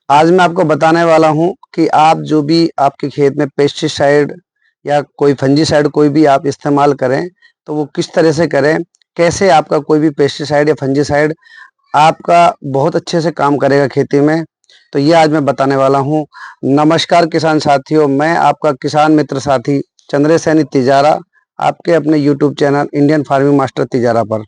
आज मैं आपको बताने वाला हूं कि आप जो भी आपके खेत में पेस्टिसाइड या कोई फंजीसाइड कोई भी आप इस्तेमाल करें तो वो किस तरह से करें, कैसे आपका कोई भी पेस्टिसाइड या फंजीसाइड आपका बहुत अच्छे से काम करेगा खेती में। तो ये आज मैं बताने वाला हूं। नमस्कार किसान साथियों, मैं आपका किसान मित्र साथी चंद्रसेनी तिजारा, आपके अपने YouTube channel Indian farming master Tijara पर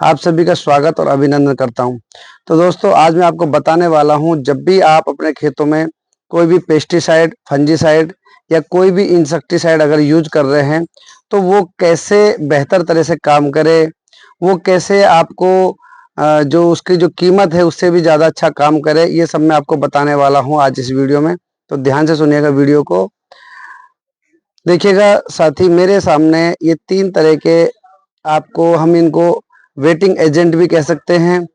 आप सभी का स्वागत और अभिनंदन करता हूं। तो दोस्तों, आज मैं आपको बताने वाला हूं, जब भी आप अपने खेतों में कोई भी पेस्टिसाइड, फंजीसाइड या कोई भी इंसेक्टिसाइड अगर यूज कर रहे हैं तो वो कैसे बेहतर तरह से काम करे, वो कैसे आपको जो उसकी जो कीमत है उससे भी ज़्यादा अच्छा काम करे, ये सब मैं आपको बताने वाला हूँ आज इस वीडियो में। तो ध्यान से सुनिएगा, वीडियो को देखिएगा साथी। मेरे सामने ये 3 तरह के, आपको हम इनको वेटिंग एजेंट भी कह सकते हैं,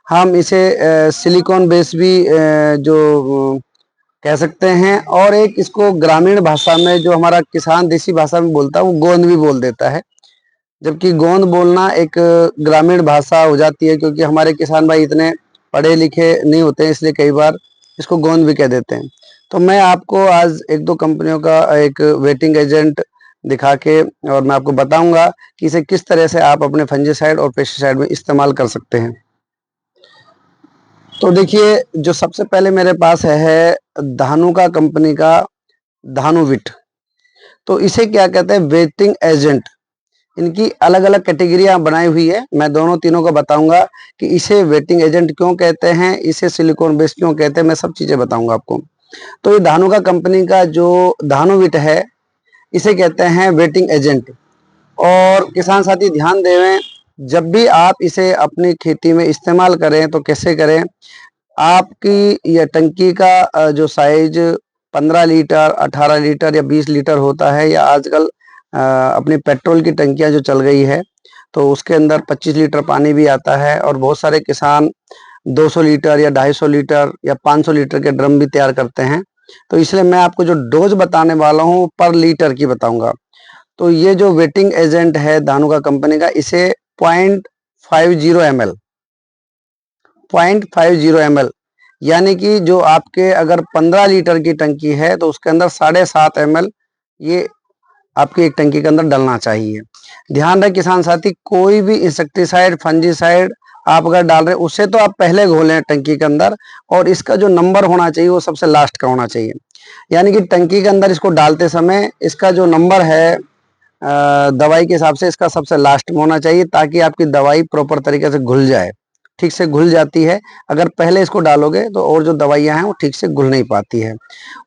हम इसे सिलिकॉन बेस भी कह सकते हैं, और एक इसको ग्रामीण भाषा में जो हमारा किसान देसी भाषा में बोलता है वो गोंद भी बोल देता है। जबकि गोंद बोलना एक ग्रामीण भाषा हो जाती है, क्योंकि हमारे किसान भाई इतने पढ़े लिखे नहीं होते हैं, इसलिए कई बार इसको गोंद भी कह देते हैं। तो मैं आपको आज एक दो कंपनियों का एक वेटिंग एजेंट दिखा के और मैं आपको बताऊंगा कि इसे किस तरह से आप अपने फंजीसाइड और पेस्टिसाइड में इस्तेमाल कर सकते हैं। तो देखिए, जो सबसे पहले मेरे पास है धानुका कंपनी का धानुविट। तो इसे क्या कहते हैं, वेटिंग एजेंट। इनकी अलग अलग कैटेगरियां बनाई हुई है, मैं दोनों तीनों को बताऊंगा कि इसे वेटिंग एजेंट क्यों कहते हैं, इसे सिलिकॉन बेस क्यों कहते हैं, मैं सब चीजें बताऊंगा आपको। तो ये धानुका कंपनी का जो धानुविट है इसे कहते हैं वेटिंग एजेंट। और किसान साथी ध्यान देवें, जब भी आप इसे अपनी खेती में इस्तेमाल करें तो कैसे करें। आपकी यह टंकी का जो साइज 15 लीटर, 18 लीटर या 20 लीटर होता है, या आजकल अपनी पेट्रोल की टंकियां जो चल गई है तो उसके अंदर 25 लीटर पानी भी आता है, और बहुत सारे किसान 200 लीटर या 250 लीटर या 500 लीटर के ड्रम भी तैयार करते हैं। तो इसलिए मैं आपको जो डोज बताने वाला हूँ पर लीटर की बताऊंगा। तो ये जो वेटिंग एजेंट है धानुका कंपनी का, इसे 0.50 ml, 0.50 ml, यानी कि जो आपके अगर 15 लीटर की टंकी है तो उसके अंदर 7.5 ml ये आपकी एक टंकी के अंदर डलना चाहिए। ध्यान रहे किसान साथी, कोई भी इंसेक्टिसाइड, फंजीसाइड आप अगर डाल रहे हैं उसे तो आप पहले घोलें टंकी के अंदर, और इसका जो नंबर होना चाहिए वो सबसे लास्ट का होना चाहिए। यानी कि टंकी के अंदर इसको डालते समय इसका जो नंबर है दवाई के हिसाब से इसका सबसे लास्ट में होना चाहिए, ताकि आपकी दवाई प्रॉपर तरीके से घुल जाए। ठीक से घुल जाती है, अगर पहले इसको डालोगे तो और जो दवाइयां हैं वो ठीक से घुल नहीं पाती है।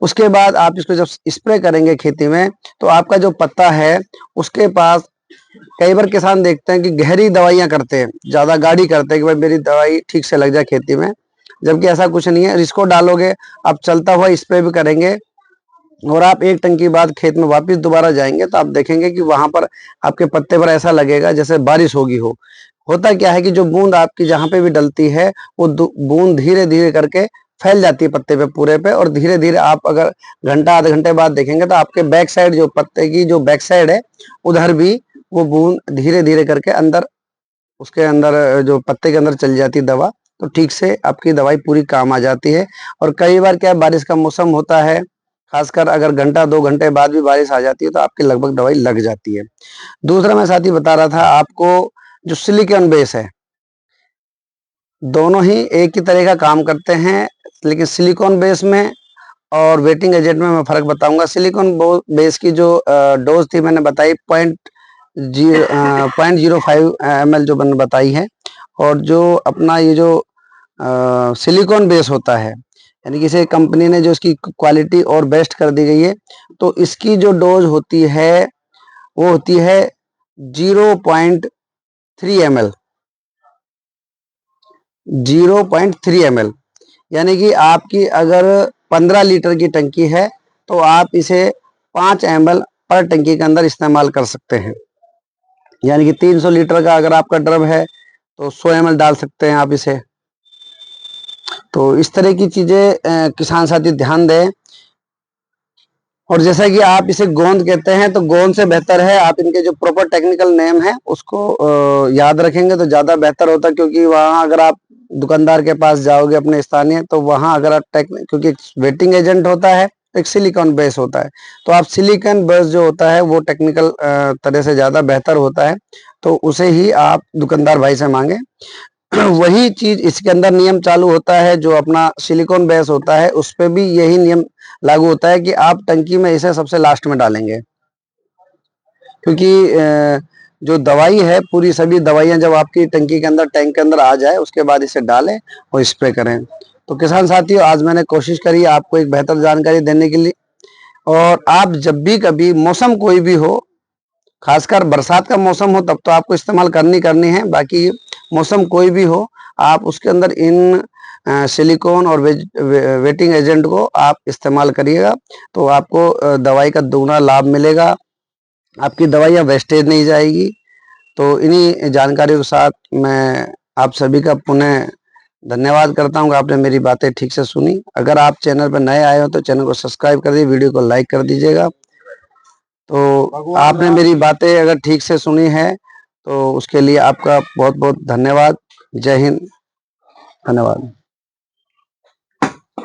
उसके बाद आप इसको जब स्प्रे करेंगे खेती में तो आपका जो पत्ता है उसके पास, कई बार किसान देखते हैं कि गहरी दवाइयां करते हैं, ज्यादा गाढ़ी करते हैं कि भाई मेरी दवाई ठीक से लग जाए खेती में, जबकि ऐसा कुछ नहीं है। इसको डालोगे, आप चलता हुआ स्प्रे भी करेंगे, और आप एक टंकी बाद खेत में वापस दोबारा जाएंगे तो आप देखेंगे कि वहां पर आपके पत्ते पर ऐसा लगेगा जैसे बारिश होगी हो। होता क्या है कि जो बूंद आपकी जहां पे भी डलती है वो बूंद धीरे धीरे करके फैल जाती है पत्ते पे पूरे पे, और धीरे धीरे आप अगर घंटा आधे घंटे बाद देखेंगे तो आपके बैक साइड, जो पत्ते की जो बैक साइड है उधर भी वो बूंद धीरे धीरे करके अंदर, उसके अंदर जो पत्ते के अंदर चली जाती है दवा, तो ठीक से आपकी दवाई पूरी काम आ जाती है। और कई बार क्या, बारिश का मौसम होता है, खासकर अगर घंटा 2 घंटे बाद भी बारिश आ जाती है तो आपकी लगभग दवाई लग जाती है। दूसरा मैं साथी बता रहा था आपको, जो सिलिकॉन बेस है, दोनों ही एक ही तरह का काम करते हैं, लेकिन सिलिकॉन बेस में और वेटिंग एजेंट में मैं फर्क बताऊंगा। सिलिकॉन बेस की जो डोज थी मैंने बताई 0.05 ml जो मैंने बताई है, और जो अपना ये जो सिलिकॉन बेस होता है, यानी किसी कंपनी ने जो इसकी क्वालिटी और बेस्ट कर दी गई है, तो इसकी जो डोज होती है वो होती है 0.3 ml, 0.3 ml। यानी कि आपकी अगर 15 लीटर की टंकी है तो आप इसे 5 ml पर टंकी के अंदर इस्तेमाल कर सकते हैं। यानी कि 300 लीटर का अगर आपका ड्रम है तो 100 ml डाल सकते हैं आप इसे। तो इस तरह की चीजें किसान साथी ध्यान दें। और जैसा कि आप इसे गोंद कहते हैं, तो गोंद से बेहतर है आप इनके जो प्रॉपर टेक्निकल नेम है उसको याद रखेंगे तो ज्यादा बेहतर होता है, क्योंकि वहां अगर आप दुकानदार के पास जाओगे अपने स्थानीय, तो वहां अगर आप क्योंकि वेटिंग एजेंट होता है, एक सिलिकॉन बेस होता है, तो आप सिलिकॉन बेस जो होता है वो टेक्निकल तरह से ज़्यादा बेहतर होता है, तो उसे ही आप दुकानदार भाई से मांगे। वही चीज इसके अंदर नियम चालू होता है, जो अपना सिलिकॉन बेस होता है उस पर भी यही नियम लागू होता है कि आप टंकी में इसे सबसे लास्ट में डालेंगे, क्योंकि जो दवाई है, पूरी सभी दवाइयां जब आपकी टंकी के अंदर, टैंक के अंदर आ जाए, उसके बाद इसे डालें और स्प्रे करें। तो किसान साथियों, आज मैंने कोशिश करी आपको एक बेहतर जानकारी देने के लिए। और आप जब भी कभी मौसम कोई भी हो, खासकर बरसात का मौसम हो, तब तो आपको इस्तेमाल करनी है, बाकी मौसम कोई भी हो, आप उसके अंदर इन सिलिकॉन और वेटिंग एजेंट को आप इस्तेमाल करिएगा, तो आपको दवाई का दुगना लाभ मिलेगा, आपकी दवाइयाँ वेस्टेज नहीं जाएगी। तो इन्हीं जानकारियों के साथ मैं आप सभी का पुनः धन्यवाद करता हूँ कि आपने मेरी बातें ठीक से सुनी। अगर आप चैनल पर नए आए हो तो चैनल को सब्सक्राइब कर दीजिए, वीडियो को लाइक कर दीजिएगा। तो आपने मेरी बातें अगर ठीक से सुनी है तो उसके लिए आपका बहुत बहुत धन्यवाद। जय हिंद, धन्यवाद।